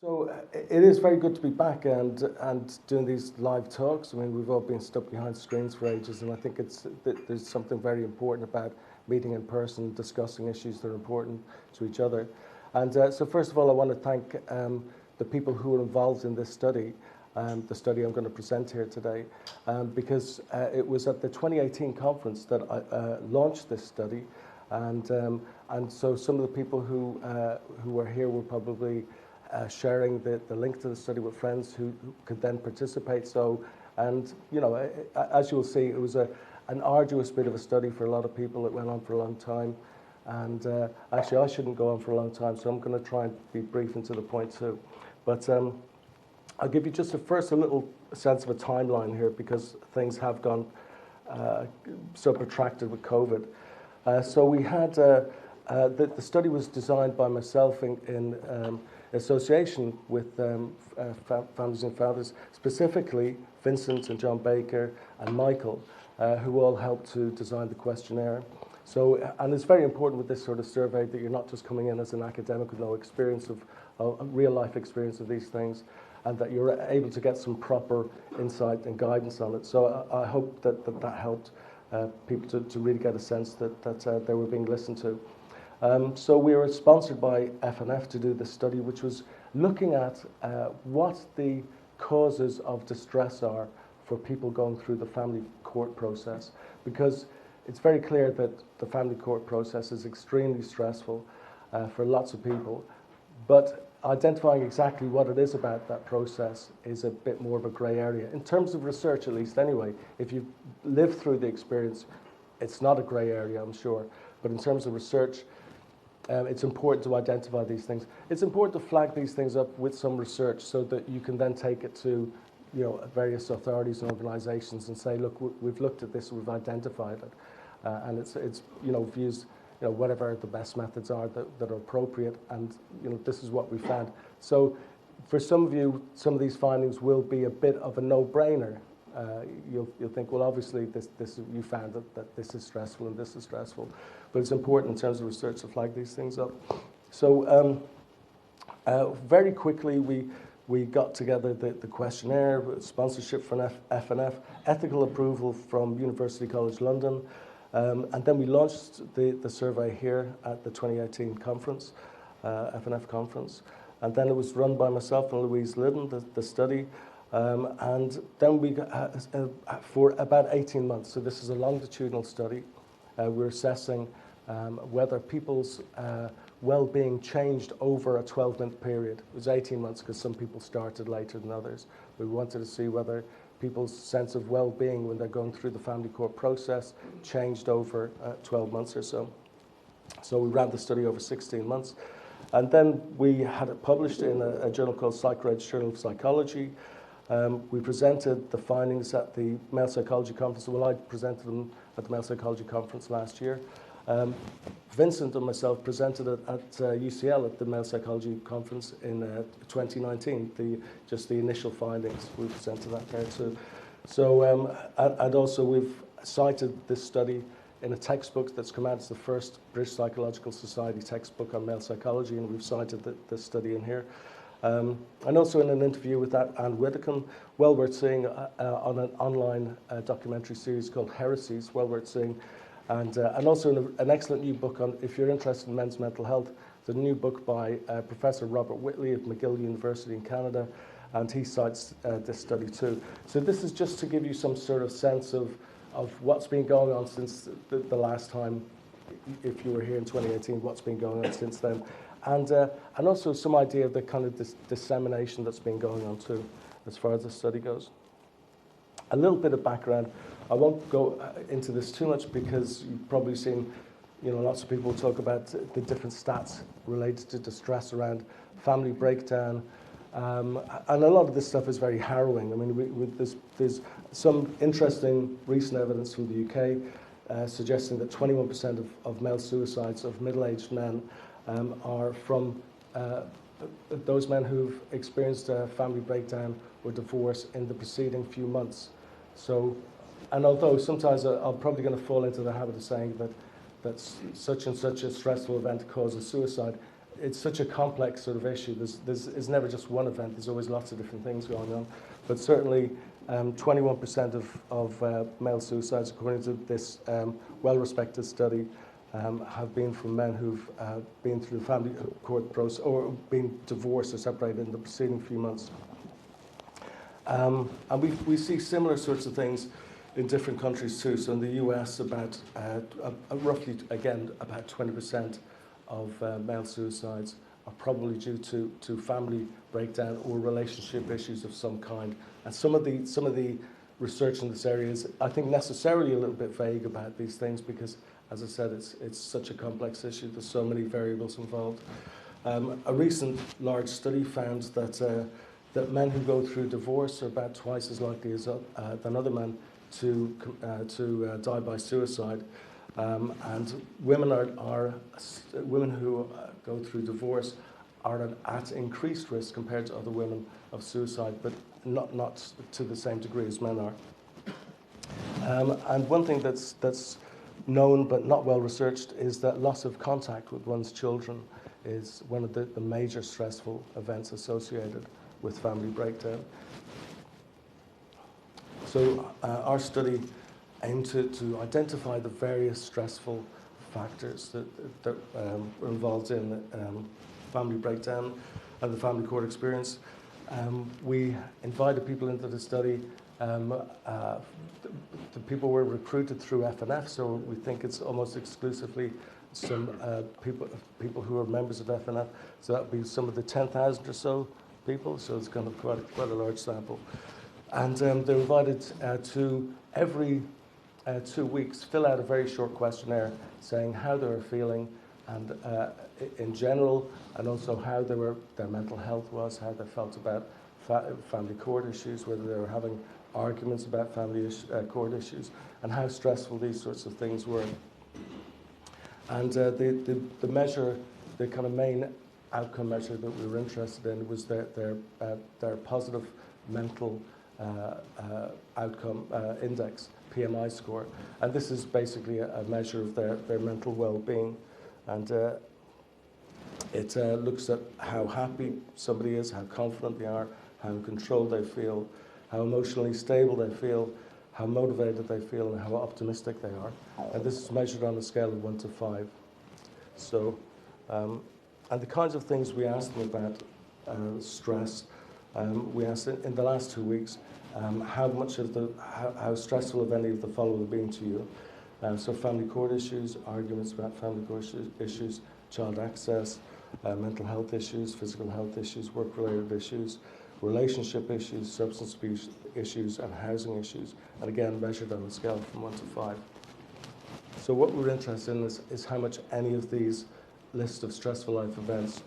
So it is very good to be back and doing these live talks. I mean, we've all been stuck behind screens for ages, and I think there's something very important about meeting in person, discussing issues that are important to each other. And so first of all, I want to thank the people who were involved in this study, the study I'm going to present here today, because it was at the 2018 conference that I launched this study, and so some of the people who were here were probably sharing the link to the study with friends who could then participate. So, and you know, as you'll see, it was an arduous bit of a study for a lot of people. It went on for a long time, and actually I shouldn't go on for a long time, so I'm going to try and be brief and to the point too. But I'll give you just a little sense of a timeline here, because things have gone so protracted with COVID. So we had, the study was designed by myself in association with Families and Founders, specifically Vincent and John Baker and Michael, who all helped to design the questionnaire. So, and it's very important with this sort of survey that you're not just coming in as an academic with no experience of real life experience of these things, and that you're able to get some proper insight and guidance on it. So I hope that helped people to really get a sense that they were being listened to. So we were sponsored by FnF to do this study, which was looking at what the causes of distress are for people going through the family court process, because it's very clear that the family court process is extremely stressful for lots of people, but identifying exactly what it is about that process is a bit more of a grey area. In terms of research, at least anyway, if you've lived through the experience, it's not a grey area, I'm sure. But in terms of research, it's important to identify these things. It's important to flag these things up with some research so that you can then take it to, you know, various authorities and organisations and say, look, we've looked at this, we've identified it, and it's you know, we've used, you know, whatever the best methods are that are appropriate, and you know, this is what we found. So for some of you, some of these findings will be a bit of a no-brainer. You'll think, well, obviously this you found that this is stressful and this is stressful, but it's important in terms of research to flag these things up. So very quickly we got together the questionnaire, sponsorship from FnF, ethical approval from University College London, and then we launched the survey here at the 2018 conference, FnF conference, and then it was run by myself and Louise Liddon, the study. And then we, for about 18 months, so this is a longitudinal study, we're assessing whether people's well-being changed over a 12-month period. It was 18 months because some people started later than others. We wanted to see whether people's sense of well-being when they're going through the family court process changed over 12 months or so. So we ran the study over 16 months. And then we had it published in a journal called PsychReg's Journal of Psychology. We presented the findings at the Male Psychology Conference. Well, I presented them at the Male Psychology Conference last year. Vincent and myself presented it at UCL at the Male Psychology Conference in 2019, just the initial findings. We presented that there too. So, and also we've cited this study in a textbook that's come out as the first British Psychological Society textbook on male psychology, and we've cited this study in here. And also in an interview with Anne Widdecombe, well worth seeing on an online documentary series called Heresies, well worth seeing. And also an excellent new book on, if you're interested in men's mental health, it's a new book by Professor Robert Whitley of McGill University in Canada, and he cites this study too. So this is just to give you some sort of sense of what's been going on since the last time, if you were here in 2018, what's been going on since then. And also some idea of the kind of dissemination that's been going on too, as far as the study goes. A little bit of background. I won't go into this too much because you've probably seen, you know, lots of people talk about the different stats related to distress around family breakdown. And a lot of this stuff is very harrowing. I mean, there's some interesting recent evidence from the UK suggesting that 21% of male suicides of middle-aged men are from those men who've experienced a family breakdown or divorce in the preceding few months. So, and although sometimes I'm probably going to fall into the habit of saying that such and such a stressful event causes suicide, it's such a complex sort of issue. It's never just one event. There's always lots of different things going on. But certainly, 21% of male suicides, according to this well-respected study, have been from men who've been through the family court process or been divorced or separated in the preceding few months. And we see similar sorts of things in different countries too. So in the US, about roughly, again, about 20% of male suicides are probably due to family breakdown or relationship issues of some kind. And some of the research in this area is, I think, necessarily a little bit vague about these things because, as I said, it's such a complex issue. There's so many variables involved. A recent large study found that men who go through divorce are about twice as likely than other men to die by suicide, and women women who go through divorce are at increased risk compared to other women of suicide, but not to the same degree as men are. And one thing that's known but not well researched is that loss of contact with one's children is one of the major stressful events associated with family breakdown. So our study aimed to identify the various stressful factors that are involved in family breakdown and the family court experience. We invited people into the study. The people were recruited through FnF, so we think it's almost exclusively some people who are members of FnF. So that would be some of the 10,000 or so people, so it's kind of quite a large sample. And they're invited to every 2 weeks fill out a very short questionnaire saying how they were feeling and in general, and also how their mental health was, how they felt about family court issues, whether they were having arguments about family court issues, and how stressful these sorts of things were. And the measure, the kind of main outcome measure that we were interested in was their positive mental outcome index, PMI score. And this is basically a measure of their mental well-being. And it looks at how happy somebody is, how confident they are, how in control they feel, how emotionally stable they feel, how motivated they feel, and how optimistic they are. And this is measured on a scale of 1 to 5. So, and the kinds of things we asked them about stress, we asked in the last 2 weeks, how stressful have any of the following been to you? So family court issues, arguments about family court issues, child access, mental health issues, physical health issues, work-related issues, relationship issues, substance abuse issues, and housing issues. And again, measured on a scale from 1 to 5. So what we're interested in is how much any of these lists of stressful life events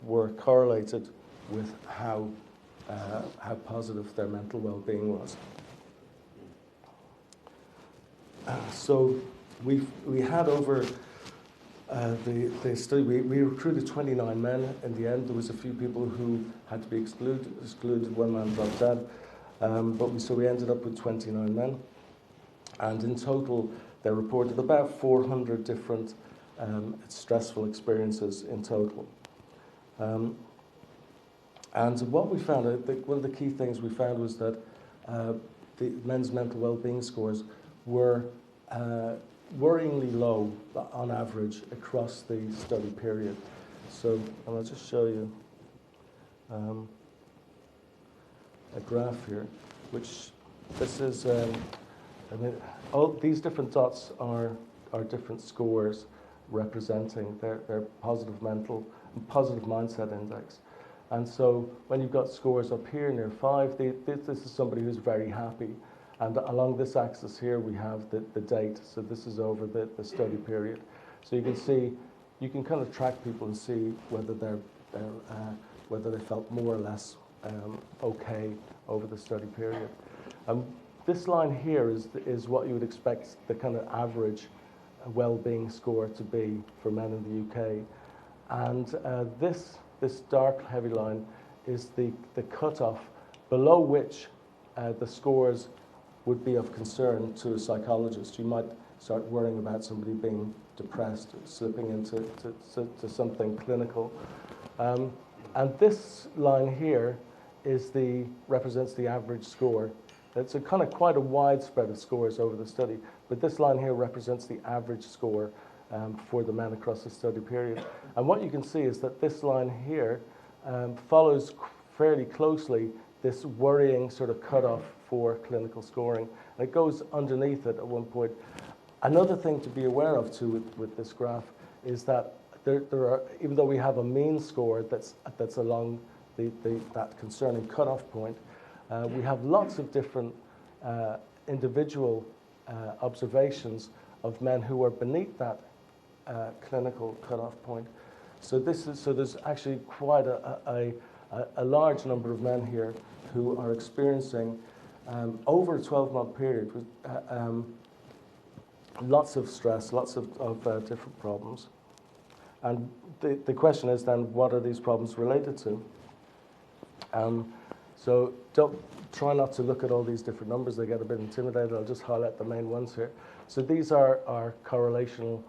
were correlated with how positive their mental well-being was. So we had over the study, we recruited 29 men. In the end, there was a few people who had to be excluded. One man dropped out, so we ended up with 29 men. And in total, they reported about 400 different stressful experiences in total. And what we found, one of the key things we found was that the men's mental well-being scores were worryingly low on average across the study period. So I'll just show you a graph here, which this is, all these different dots are different scores representing their positive mental and positive mindset index. And so when you've got scores up here near 5, this is somebody who's very happy. And along this axis here, we have the date. So this is over the study period. So you can see, you can kind of track people and see whether whether they felt more or less okay over the study period. This line here is what you would expect the kind of average well-being score to be for men in the UK. And this dark heavy line is the cutoff below which the scores would be of concern to a psychologist. You might start worrying about somebody being depressed, slipping into to something clinical. And this line here represents the average score. It's a kind of quite a wide spread of scores over the study, but this line here represents the average score for the men across the study period. And what you can see is that this line here follows fairly closely this worrying sort of cutoff for clinical scoring. And it goes underneath it at one point. Another thing to be aware of too with this graph is that there are, even though we have a mean score that's along that concerning cutoff point, we have lots of different individual observations of men who are beneath that clinical cutoff point. So there's actually quite a large number of men here who are experiencing over a 12-month period with lots of stress, lots of different problems. And the question is then, what are these problems related to? So try not to look at all these different numbers. They get a bit intimidated. I'll just highlight the main ones here. So these are correlational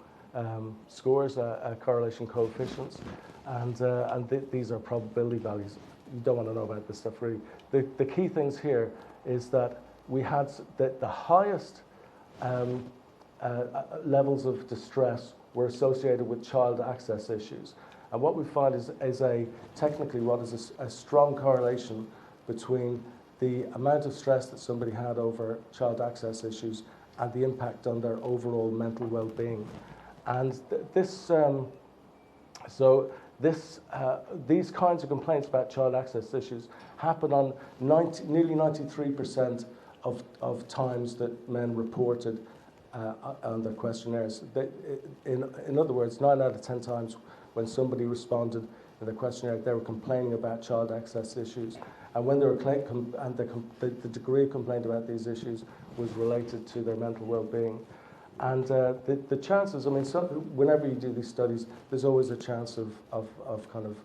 scores, correlation coefficients, and these are probability values. You don't want to know about this stuff really. The key things here is that we had the highest levels of distress were associated with child access issues. And what we find is technically what is a strong correlation between the amount of stress that somebody had over child access issues and the impact on their overall mental well-being. And these kinds of complaints about child access issues happen on nearly 93% of times that men reported on their questionnaires. In other words, 9 out of 10 times when somebody responded in the questionnaire, they were complaining about child access issues. And when they were the degree of complaint about these issues was related to their mental well-being. And the chances, I mean, whenever you do these studies, there's always a chance of kind of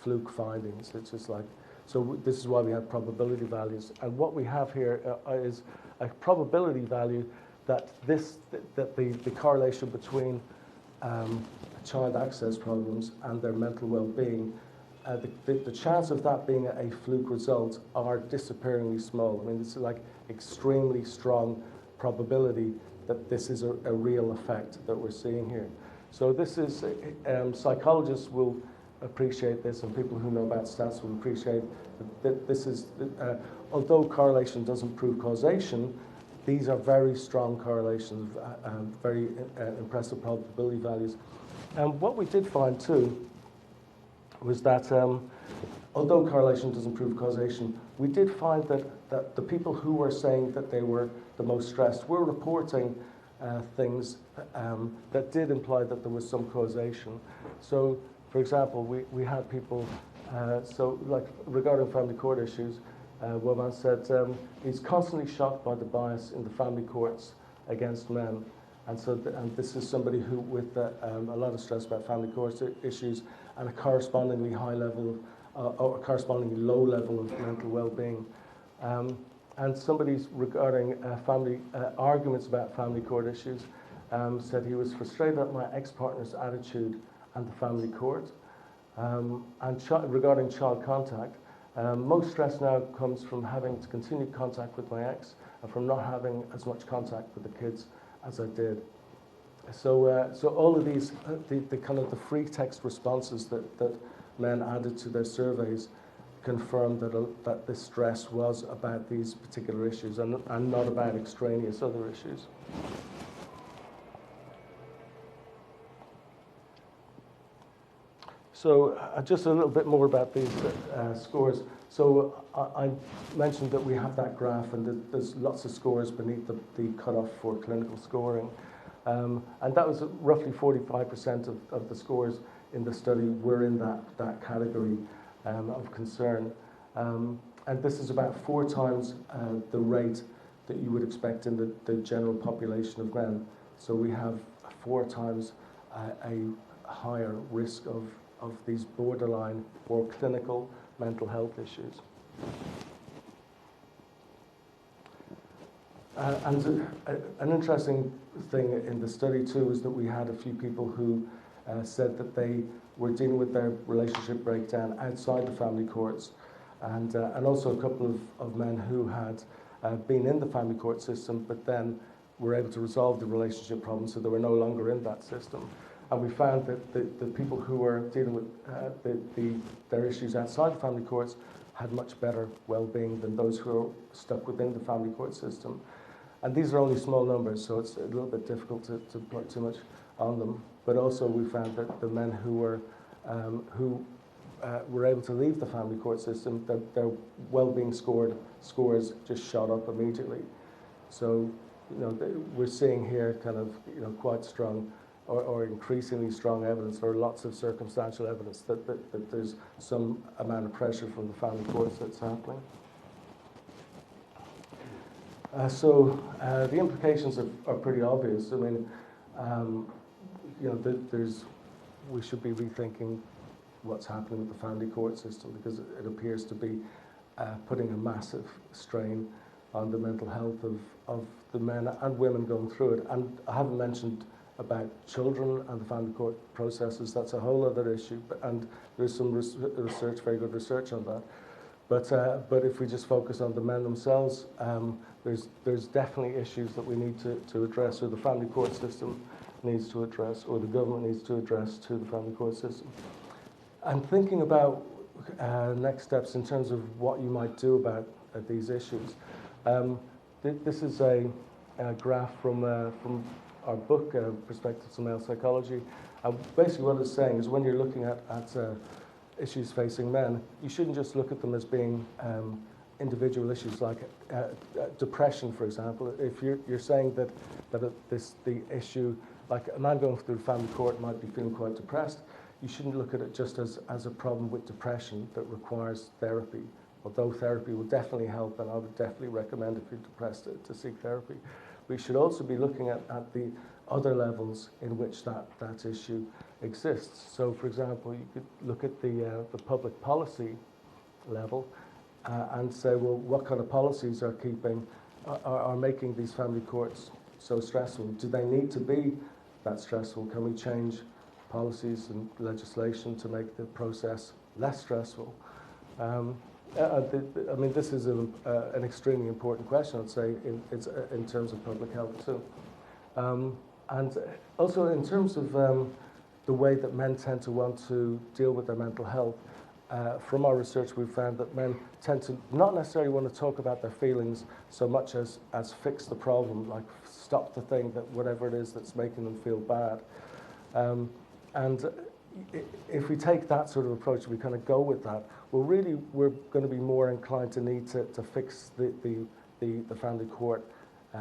fluke findings. It's just like, so this is why we have probability values. And what we have here is a probability value that the correlation between child access problems and their mental well-being, the chance of that being a fluke result are disappearingly small. I mean, it's like extremely strong probability that this is a real effect that we're seeing here. So this is, psychologists will appreciate this, and people who know about stats will appreciate that this is, although correlation doesn't prove causation, these are very strong correlations, very impressive probability values. And what we did find too was that although correlation doesn't prove causation, we did find that the people who were saying that they were the most stressed were reporting things that did imply that there was some causation. So, for example, we had people, so like regarding family court issues, one man said he's constantly shocked by the bias in the family courts against men. And so, and this is somebody who with a lot of stress about family court issues and a correspondingly high level or a correspondingly low level of mental well-being. And somebody's regarding family arguments about family court issues said he was frustrated at my ex-partner's attitude and the family court. And regarding child contact, most stress now comes from having to continue contact with my ex and from not having as much contact with the kids as I did. So, so all of these, the kind of the free text responses that men added to their surveys confirmed that this stress was about these particular issues and not about extraneous other issues. So just a little bit more about these scores. So I mentioned that we have that graph and there's lots of scores beneath the cutoff for clinical scoring. And that was roughly 45% of the scores in the study were in that category of concern. And this is about 4 times the rate that you would expect in the general population of men. So we have 4 times a higher risk of these borderline or clinical mental health issues. An interesting thing in the study too is that we had a few people who said that they were dealing with their relationship breakdown outside the family courts, and also a couple of men who had been in the family court system but then were able to resolve the relationship problem, so they were no longer in that system. And we found that the people who were dealing with their issues outside the family courts had much better well-being than those who are stuck within the family court system. And these are only small numbers, so it's a little bit difficult to put too much on them. But also we found that the men who were able to leave the family court system, their well-being scores just shot up immediately. So, you know, we're seeing here kind of, you know, quite strong or increasingly strong evidence, or lots of circumstantial evidence that there's some amount of pressure from the family courts that's happening. So the implications are pretty obvious. I mean, you know, we should be rethinking what's happening with the family court system, because it appears to be putting a massive strain on the mental health of the men and women going through it. And I haven't mentioned about children and the family court processes. That's a whole other issue, and there's some research, very good research on that. But if we just focus on the men themselves, there's definitely issues that we need to address, or the family court system needs to address, or the government needs to address to the family court system. And thinking about next steps in terms of what you might do about these issues. This is a graph from our book, Perspectives on Male Psychology. And basically what it's saying is when you're looking at issues facing men, you shouldn't just look at them as being individual issues like depression, for example. If you're saying that the issue, like a man going through the family court might be feeling quite depressed, you shouldn't look at it just as a problem with depression that requires therapy. Although therapy will definitely help, and I would definitely recommend if you're depressed to seek therapy. We should also be looking at the other levels in which that issue exists. So, for example, you could look at the public policy level and say, well, what kind of policies are making these family courts so stressful? Do they need to be that stressful? Can we change policies and legislation to make the process less stressful? I mean, this is an extremely important question, I'd say, in terms of public health too. And also in terms of the way that men tend to want to deal with their mental health, from our research we've found that men tend to not necessarily want to talk about their feelings so much as fix the problem, like stop the thing, that whatever it is that's making them feel bad. And if we take that sort of approach, we kind of go with that, well, really, we're going to be more inclined to need to fix the family court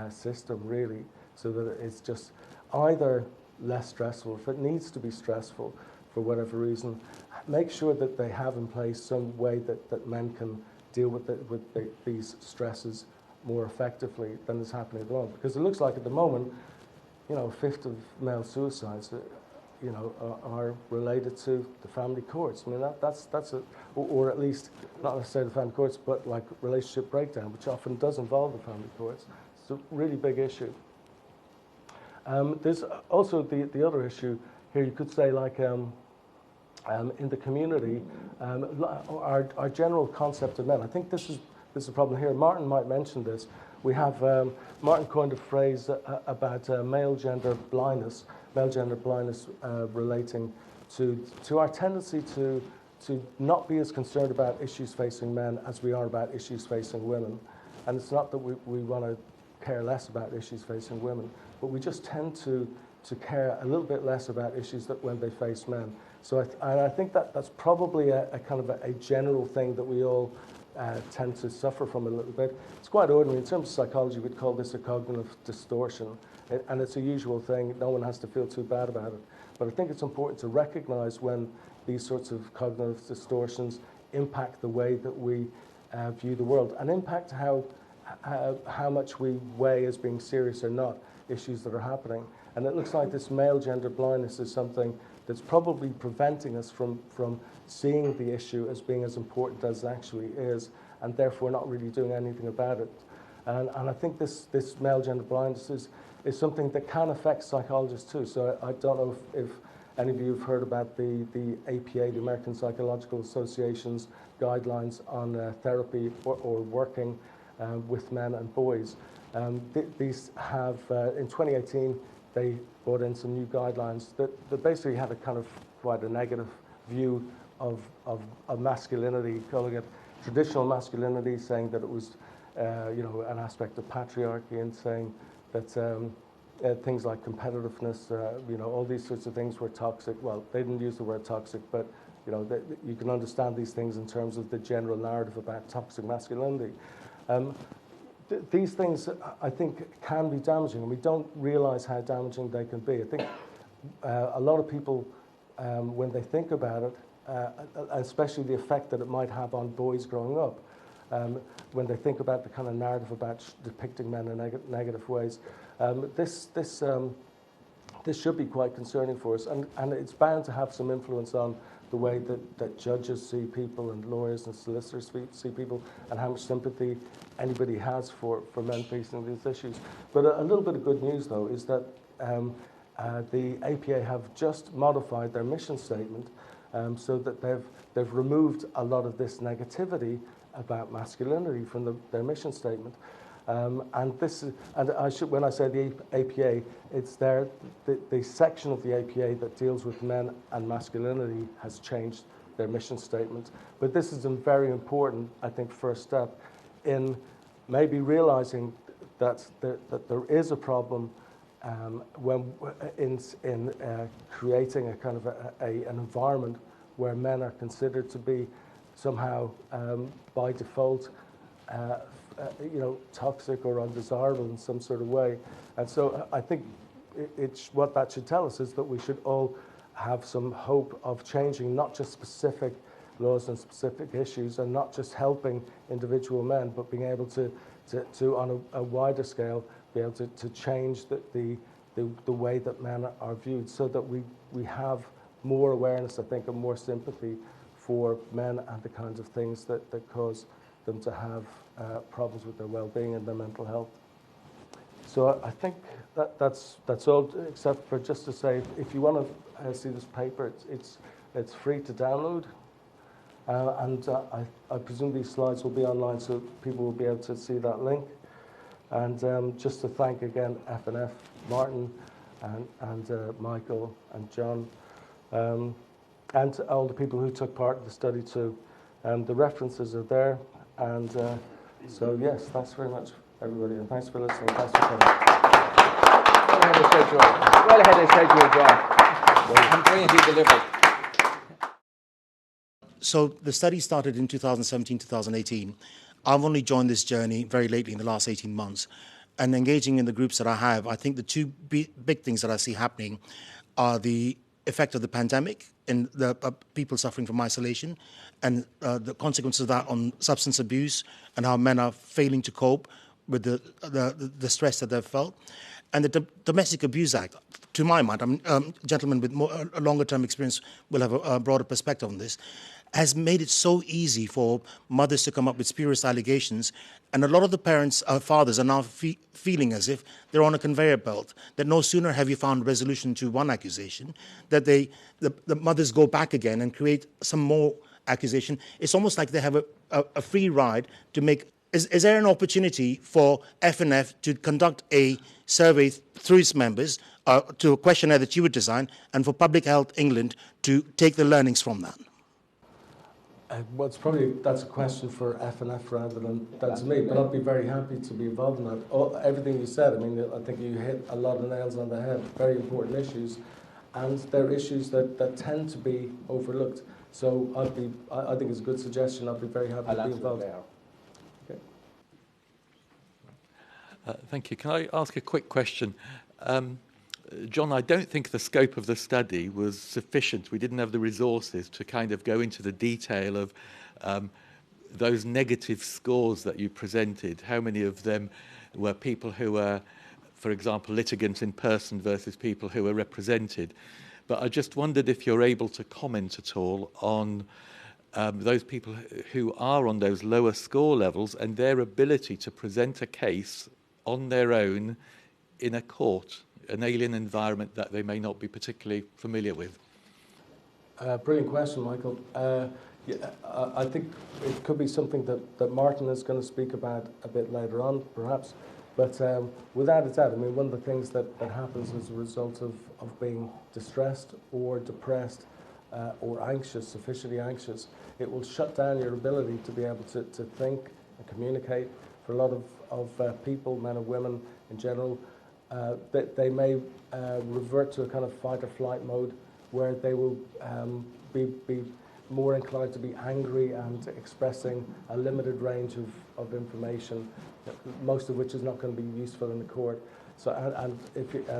system, really, so that it's just either less stressful. If it needs to be stressful for whatever reason, make sure that they have in place some way that men can deal with these stresses more effectively than is happening at the moment. Because it looks like at the moment, you know, a fifth of male suicides you know, are related to the family courts. I mean, that's or at least not necessarily the family courts, but like relationship breakdown, which often does involve the family courts. It's a really big issue. There's also the other issue here. You could say, like, in the community, our general concept of men. I think this is a problem here. Martin might mention this. We have Martin coined a phrase about male gender blindness relating to our tendency to not be as concerned about issues facing men as we are about issues facing women. And it's not that we want to care less about issues facing women, but we just tend to care a little bit less about issues that when they face men. So I think that's probably a kind of a general thing that we all tend to suffer from a little bit. It's quite ordinary. In terms of psychology, we'd call this a cognitive distortion. And it's a usual thing. No one has to feel too bad about it. But I think it's important to recognize when these sorts of cognitive distortions impact the way that we view the world, and impact how much we weigh as being serious or not issues that are happening. And it looks like this male gender blindness is something that's probably preventing us from seeing the issue as being as important as it actually is, and therefore not really doing anything about it. And I think this male gender blindness is something that can affect psychologists too. So I don't know if any of you have heard about the APA, the American Psychological Association's guidelines on therapy or working with men and boys. These have, in 2018, they brought in some new guidelines that basically had a kind of quite a negative view of masculinity, calling it traditional masculinity, saying that it was an aspect of patriarchy, and saying that things like competitiveness, all these sorts of things were toxic. Well, they didn't use the word toxic, but you can understand these things in terms of the general narrative about toxic masculinity. These things, I think, can be damaging, and we don't realize how damaging they can be. I think a lot of people, when they think about it, especially the effect that it might have on boys growing up, when they think about the kind of narrative about depicting men in negative ways, this should be quite concerning for us, and it's bound to have some influence on the way that judges see people and lawyers and solicitors see people, and how much sympathy anybody has for men facing these issues. But a little bit of good news, though, is that the APA have just modified their mission statement so that they've removed a lot of this negativity about masculinity from their mission statement. When I say the APA, it's the section of the APA that deals with men and masculinity has changed their mission statement. But this is a very important, I think, first step in maybe realizing that there is a problem in creating a kind of an environment where men are considered to be somehow by default toxic or undesirable in some sort of way. And so I think what that should tell us is that we should all have some hope of changing not just specific laws and specific issues, and not just helping individual men, but being able to on a wider scale, be able to change the way that men are viewed, so that we have more awareness, I think, and more sympathy for men and the kinds of things that cause them to have problems with their well-being and their mental health. So I think that's all, except for just to say, if you want to see this paper, it's free to download, and I presume these slides will be online, so people will be able to see that link. And just to thank again FnF, Martin, and Michael and John, and all the people who took part in the study too. The references are there, and so yes, thanks very much, everybody, and thanks for listening. Thanks for coming. Well ahead of schedule, John. And brilliantly delivered. So the study started in 2017, 2018. I've only joined this journey very lately in the last 18 months. And engaging in the groups that I have, I think the two big things that I see happening are the effect of the pandemic and the people suffering from isolation, and the consequences of that on substance abuse, and how men are failing to cope with the stress that they've felt. And the Domestic Abuse Act, to my mind, gentlemen with a longer-term experience will have a broader perspective on this, has made it so easy for mothers to come up with spurious allegations. And a lot of the parents, fathers, are now feeling as if they're on a conveyor belt, that no sooner have you found resolution to one accusation, that the mothers go back again and create some more accusation. It's almost like they have a free ride to make. Is there an opportunity for FnF to conduct a survey through its members to a questionnaire that you would design, and for Public Health England to take the learnings from that? Well, that's a question for FnF rather than to me, but I'd be very happy to be involved in that. Everything you said, I mean, I think you hit a lot of nails on the head. Very important issues, and they're issues that tend to be overlooked. So I think it's a good suggestion. I'd be very happy to be involved. Okay. Thank you. Can I ask a quick question? John, I don't think the scope of the study was sufficient. We didn't have the resources to kind of go into the detail of those negative scores that you presented. How many of them were people who were, for example, litigants in person versus people who were represented? But I just wondered if you're able to comment at all on those people who are on those lower score levels and their ability to present a case on their own in a court, an alien environment that they may not be particularly familiar with? Brilliant question, Michael. Yeah, I think it could be something that Martin is going to speak about a bit later on, perhaps. But without a doubt, I mean, one of the things that happens as a result of being distressed or depressed or anxious, sufficiently anxious, it will shut down your ability to be able to think and communicate. For a lot of people, men and women in general, that they may revert to a kind of fight or flight mode where they will be more inclined to be angry and expressing a limited range of information, most of which is not going to be useful in the court. So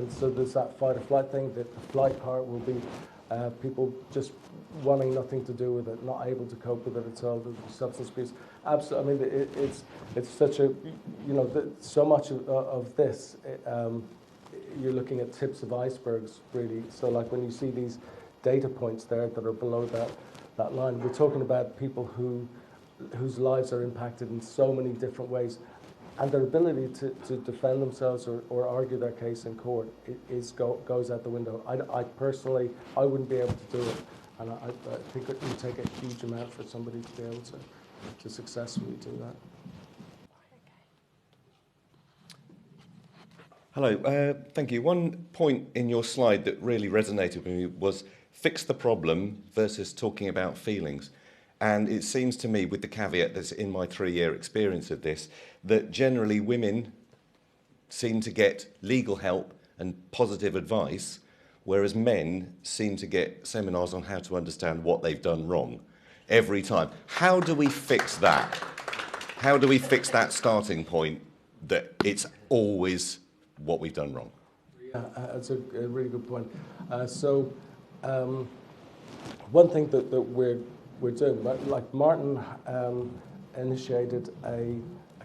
so there's that fight or flight thing. The flight part will be people just wanting nothing to do with it, not able to cope with it at all. The substance abuse, absolutely. I mean, it's such a so much of this. You're looking at tips of icebergs, really. So, like when you see these data points there that are below that line, we're talking about people whose lives are impacted in so many different ways, and their ability to defend themselves or argue their case in court goes out the window. I personally, I wouldn't be able to do it, and I think it would take a huge amount for somebody to be able to successfully do that. Hello, thank you. One point in your slide that really resonated with me was fix the problem versus talking about feelings. And it seems to me, with the caveat that's in my 3-year experience of this, that generally women seem to get legal help and positive advice, whereas men seem to get seminars on how to understand what they've done wrong every time. How do we fix that? How do we fix that starting point that it's always what we've done wrong? Yeah, that's a really good point. One thing that we're doing, like Martin initiated a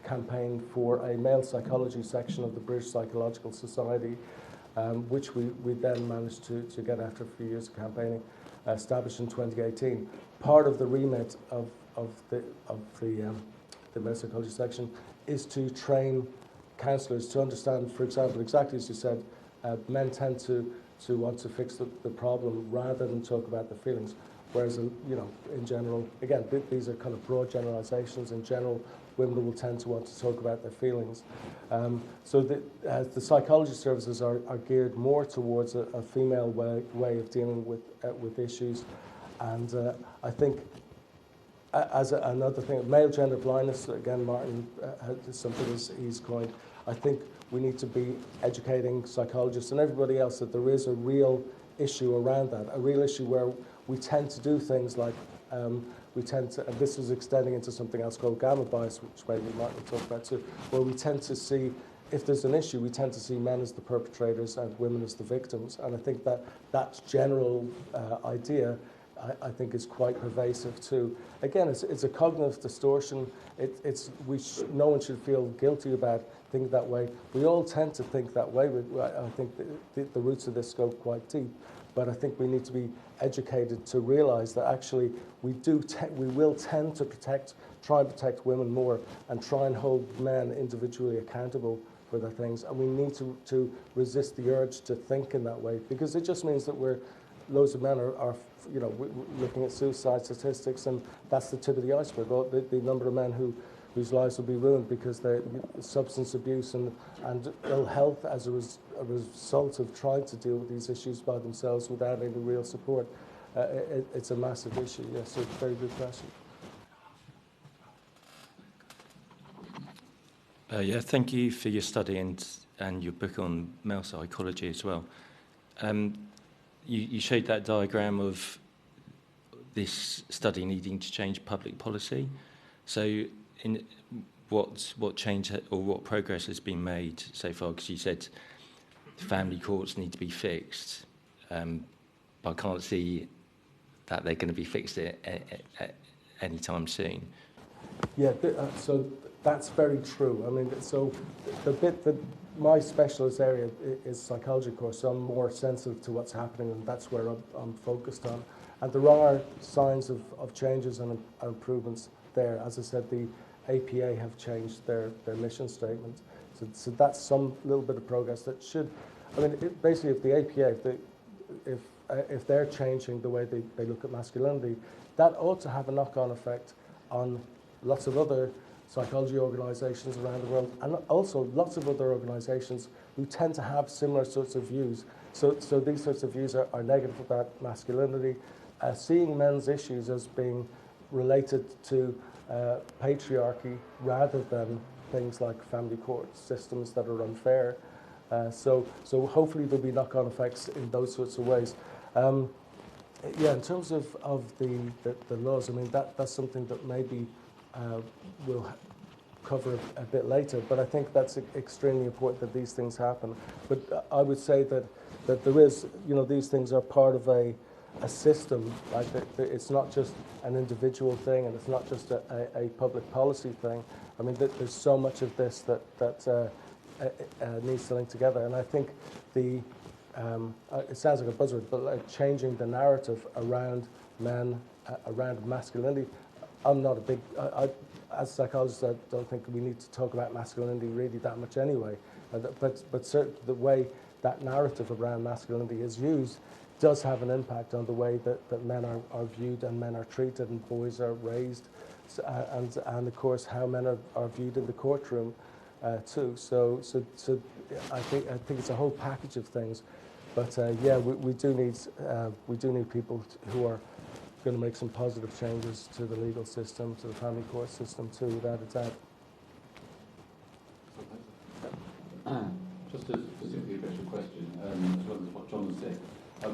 campaign for a male psychology section of the British Psychological Society, which we then managed to get after a few years of campaigning, established in 2018. Part of the remit of the male psychology section is to train counsellors to understand, for example, exactly as you said, men tend to want to fix the problem rather than talk about the feelings. Whereas, in general, again, these are kind of broad generalizations. In general, women will tend to want to talk about their feelings. So the psychology services are geared more towards a female way of dealing with issues. And I think as another thing, male gender blindness, again, Martin has something he's coined. I think we need to be educating psychologists and everybody else that there is a real issue around that, a real issue where we tend to do things like, and this is extending into something else called gamma bias, which maybe Martin will talk about too, where we tend to see, if there's an issue, we tend to see men as the perpetrators and women as the victims. And I think that general idea, I think, is quite pervasive too. Again, it's a cognitive distortion. No one should feel guilty about thinking that way. We all tend to think that way. I think the roots of this go quite deep. But I think we need to be educated to realise that actually we will tend to try and protect women more and try and hold men individually accountable for their things. And we need to resist the urge to think in that way, because it just means that loads of men are looking at suicide statistics, and that's the tip of the iceberg. The number of men whose lives will be ruined because they're substance abuse and ill health as a result of trying to deal with these issues by themselves without any real support. It's a massive issue. Yes, so it's a very good question. Thank you for your study and your book on male psychology as well. You showed that diagram of this study needing to change public policy. So, what change or what progress has been made so far? Because you said family courts need to be fixed, but I can't see that they're going to be fixed anytime soon. Yeah, so that's very true. I mean, so the bit that my specialist area is psychology course, so I'm more sensitive to what's happening, and that's where I'm focused on. And there are signs of changes and improvements there. As I said, the APA have changed their mission statement. So that's some little bit of progress that should, I mean, basically if the APA, if they're changing the way they look at masculinity, that ought to have a knock-on effect on lots of other psychology organisations around the world, and also lots of other organisations who tend to have similar sorts of views. So these sorts of views are negative about masculinity, seeing men's issues as being related to patriarchy rather than things like family court systems that are unfair. So hopefully there'll be knock-on effects in those sorts of ways. Yeah, in terms of the laws, I mean, that's something that maybe we'll cover a bit later, but I think that's extremely important that these things happen. But I would say that there is, you know, these things are part of a system. Like it's not just an individual thing, and it's not just a public policy thing. I mean, there's so much of this that needs to link together, and I think it sounds like a buzzword, but like changing the narrative around men, around masculinity. I'm not a big, as a psychologist, I don't think we need to talk about masculinity really that much anyway. But certainly the way that narrative around masculinity is used does have an impact on the way that men are viewed and men are treated and boys are raised, and of course how men are viewed in the courtroom too. So I think it's a whole package of things. But yeah, we do need people who are going to make some positive changes to the legal system, to the family court system too, without a doubt. Just to specifically address your question, as well as what John has said,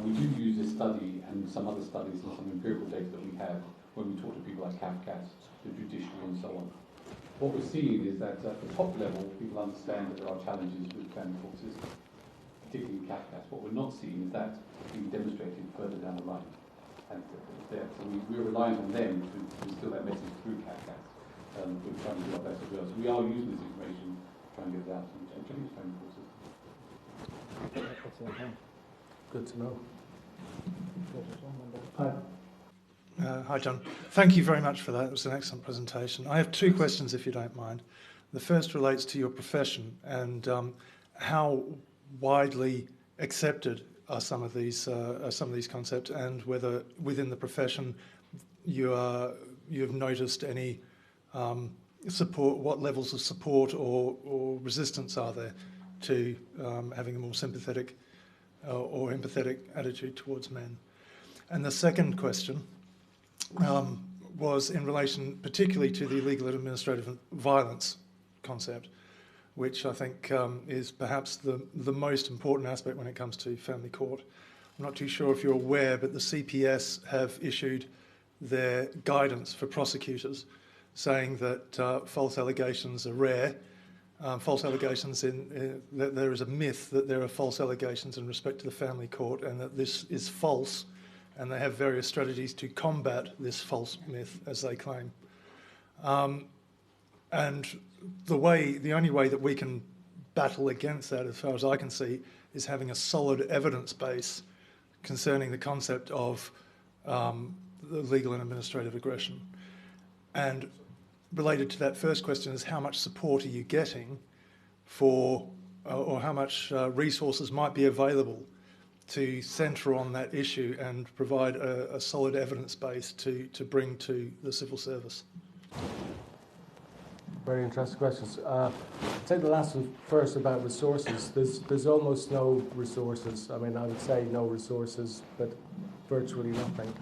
we do use this study and some other studies and some empirical data that we have when we talk to people like CAFCAS, the judiciary and so on. What we're seeing is that at the top level, people understand that there are challenges with the family court system, particularly in CAFCAS. What we're not seeing is that being demonstrated further down the line. And so we're relying on them to instill that message through CAFCAS. We're trying to do our best as well. So we are using this information, trying to get it out and change the family court system. Good to know. Hi, John. Thank you very much for that. It was an excellent presentation. I have two questions, if you don't mind. The first relates to your profession and how widely accepted are some of these concepts, and whether within the profession you've noticed any support, what levels of support or resistance are there to having a more sympathetic or empathetic attitude towards men. And the second question was in relation particularly to the legal and administrative violence concept, which I think is perhaps the most important aspect when it comes to family court. I'm not too sure if you're aware, but the CPS have issued their guidance for prosecutors saying that false allegations are rare. False allegations that there is a myth that there are false allegations in respect to the family court, and that this is false, and they have various strategies to combat this false myth, as they claim. And the only way that we can battle against that, as far as I can see, is having a solid evidence base concerning the concept of the legal and administrative aggression. And related to that first question is, how much support are you getting for, or how much resources might be available to centre on that issue and provide a solid evidence base to bring to the civil service? Very interesting questions. Take the last one first about resources. There's almost no resources. I mean, I would say no resources, but virtually nothing.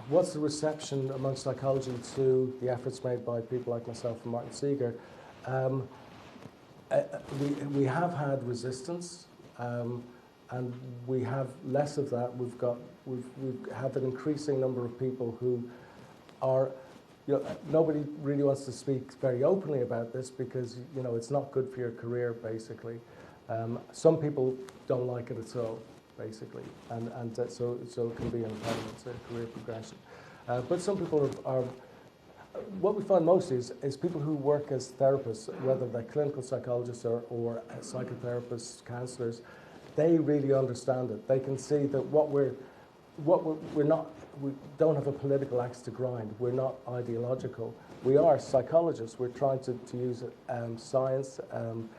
What's the reception among psychology to the efforts made by people like myself and Martin Seeger? We have had resistance, and we have less of that. We have an increasing number of people who are, you know, nobody really wants to speak very openly about this because, you know, it's not good for your career, basically. Some people don't like it at all, basically, and so it can be an impediment to career progression. But some people what we find mostly is people who work as therapists, whether they're clinical psychologists or psychotherapists, counsellors, they really understand it. They can see that we're not, we don't have a political axe to grind. We're not ideological. We are psychologists. We're trying to use science. And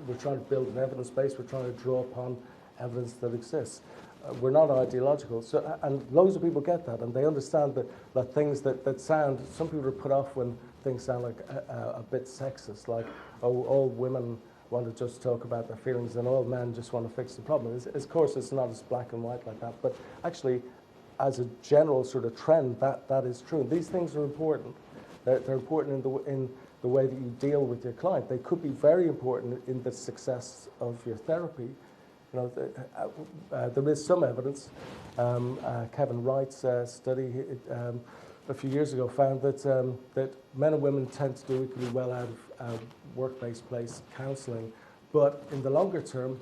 we're trying to build an evidence base. We're trying to draw upon evidence that exists. We're not ideological. So, and loads of people get that, and they understand that things that sound, some people are put off when things sound like a bit sexist, like, oh, all women want to just talk about their feelings and all men just want to fix the problem. Of course, it's not as black and white like that, but actually, as a general sort of trend, that is true. These things are important. They're important in the way that you deal with your client. They could be very important in the success of your therapy. You know, there is some evidence. Kevin Wright's study a few years ago found that men and women tend to do equally well out of work-based place counselling, but in the longer term,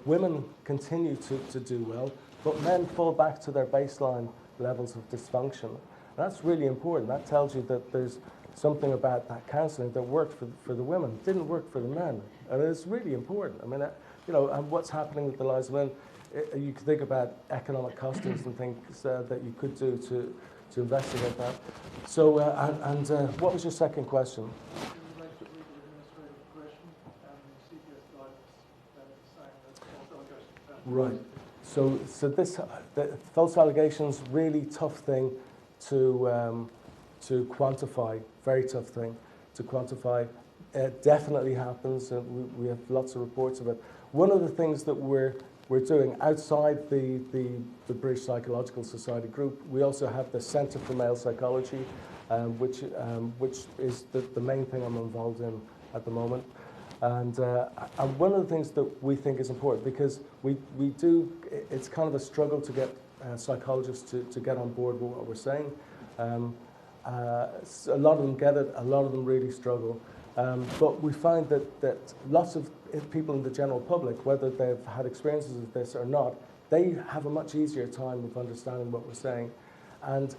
women continue to do well, but men fall back to their baseline levels of dysfunction. And that's really important. That tells you that there's something about that counselling that worked for the women, didn't work for the men, and it's really important. I mean, you know, and what's happening with the lives of men, you could think about economic costings and things that you could do to investigate that. So, what was your second question? Right. So this the false allegations, really tough thing to quantify. Very tough thing to quantify. It definitely happens, and we have lots of reports of it. One of the things that we're doing outside the British Psychological Society group, we also have the Centre for Male Psychology, which is the main thing I'm involved in at the moment. And one of the things that we think is important, because we do, it's kind of a struggle to get psychologists to get on board with what we're saying. A lot of them get it, a lot of them really struggle. But we find that lots of people in the general public, whether they've had experiences of this or not, they have a much easier time of understanding what we're saying. And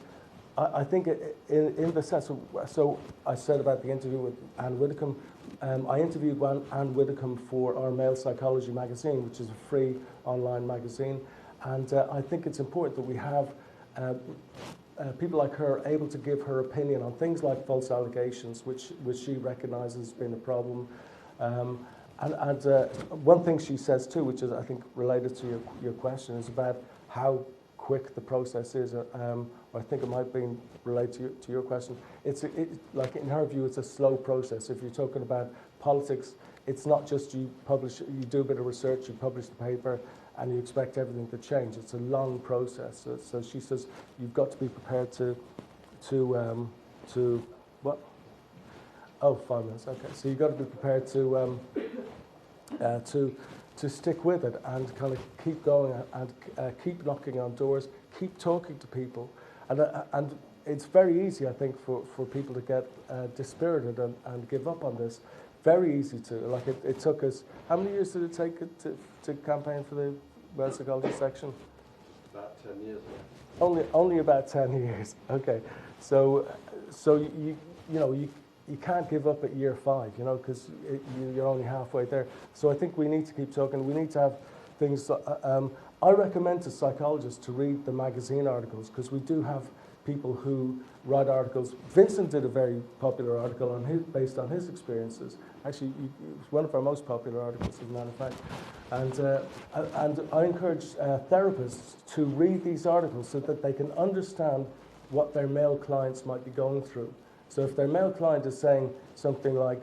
I think in the sense, so I said about the interview with Anne Widdecombe, I interviewed Anne Widdecombe for our Male Psychology magazine, which is a free online magazine. And I think it's important that we have people like her able to give her opinion on things like false allegations, which she recognises has been a problem. And one thing she says too, which is I think related to your question, is about how quick the process is. I think it might be related to your question. Like in her view, it's a slow process. If you're talking about politics, it's not just you do a bit of research, you publish the paper, and you expect everything to change. It's a long process. So she says you've got to be prepared to what? Oh, 5 minutes. Okay. So you've got to be prepared to stick with it and kind of keep going and keep knocking on doors, keep talking to people, and it's very easy, I think, for people to get dispirited and give up on this. Very easy to. Like it took us. How many years did it take to campaign for the Male Psychology section? About 10 years ago. Only about 10 years. Okay, so you can't give up at year 5, because you're only halfway there. So I think we need to keep talking. We need to have things. I recommend to psychologists to read the magazine articles, because we do have people who write articles. Vincent did a very popular article based on his experiences. Actually, it's one of our most popular articles, as a matter of fact. And I encourage therapists to read these articles so that they can understand what their male clients might be going through. So if their male client is saying something like,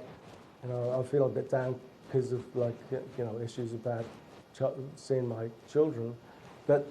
I feel a bit down because of issues about seeing my children, that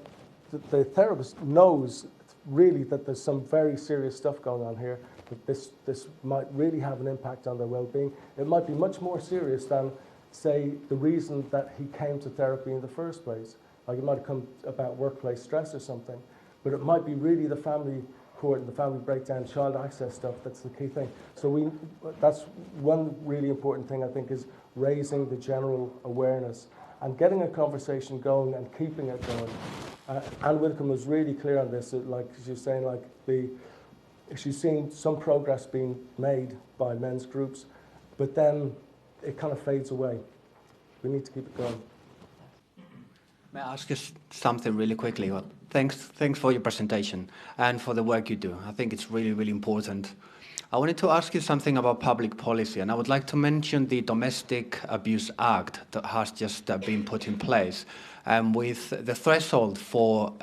the therapist knows really that there's some very serious stuff going on here, that this might really have an impact on their well-being. It might be much more serious than, say, the reason that he came to therapy in the first place. Like it might have come about workplace stress or something, but it might be really the family court and the family breakdown, child access stuff that's the key thing. So that's one really important thing, I think, is raising the general awareness and getting a conversation going and keeping it going. Anne Widdecombe was really clear on this. Like she was saying, like she's seen some progress being made by men's groups, but then it kind of fades away. We need to keep it going. May I ask you something really quickly? Well, thanks for your presentation and for the work you do. I think it's really, really important. I wanted to ask you something about public policy, and I would like to mention the Domestic Abuse Act that has just been put in place. With the threshold for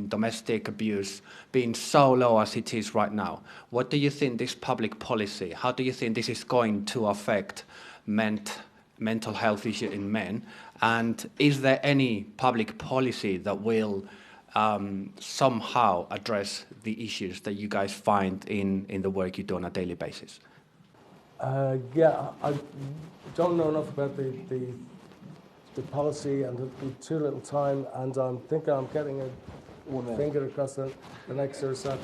domestic abuse being so low as it is right now, what do you think this public policy, how do you think this is going to affect mental health issues in men? And is there any public policy that will somehow address the issues that you guys find in the work you do on a daily basis? Yeah, I don't know enough about the policy, and too little time, and I'm thinking I'm getting a finger across the neck or so.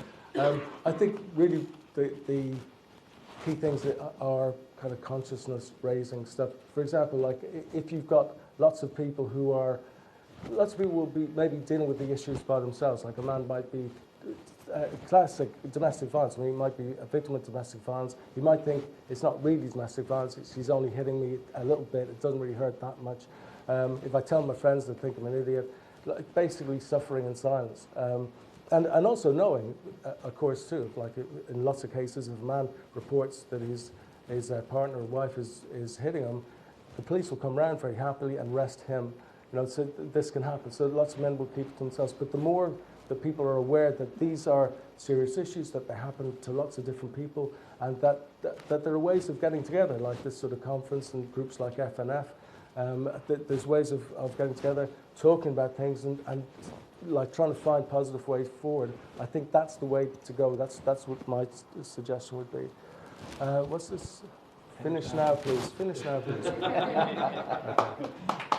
I think really the key things that are kind of consciousness raising stuff. For example, like if you've got lots of people will be maybe dealing with the issues by themselves. Like a man might be classic domestic violence. I mean, he might be a victim of domestic violence. He might think it's not really domestic violence. He's only hitting me a little bit. It doesn't really hurt that much. If I tell my friends, they think I'm an idiot. Like basically suffering in silence. And also knowing, of course, too, like in lots of cases, if a man reports that his partner or wife is hitting him, the police will come around very happily and arrest him. You know, so this can happen. So lots of men will keep it to themselves. But the more that people are aware that these are serious issues, that they happen to lots of different people, and that there are ways of getting together, like this sort of conference and groups like FnF. There's ways of getting together, talking about things, and like trying to find positive ways forward. I think that's the way to go. That's what my suggestion would be. What's this? Finish now, please. Finish now, please. Okay.